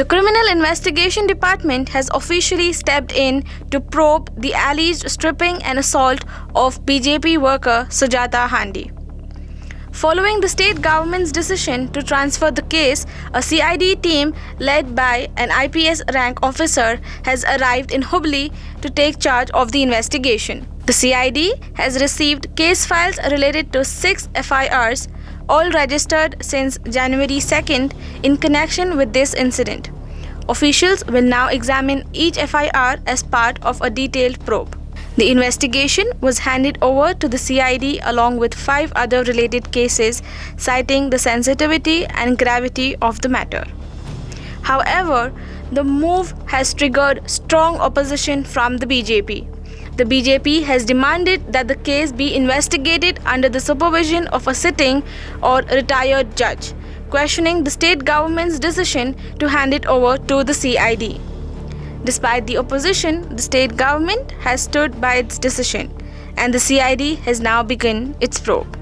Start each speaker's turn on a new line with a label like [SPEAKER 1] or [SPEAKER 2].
[SPEAKER 1] The Criminal Investigation Department has officially stepped in to probe the alleged stripping and assault of BJP worker Sujata Handi. Following the state government's decision to transfer the case, a CID team led by an IPS rank officer has arrived in Hubli to take charge of the investigation. The CID has received case files related to 6 FIRs, all registered since January 2nd in connection with this incident. Officials will now examine each FIR as part of a detailed probe. The investigation was handed over to the CID along with 5 other related cases, citing the sensitivity and gravity of the matter. However, the move has triggered strong opposition from the BJP. The BJP has demanded that the case be investigated under the supervision of a sitting or retired judge, questioning the state government's decision to hand it over to the CID. Despite the opposition, the state government has stood by its decision, and the CID has now begun its probe.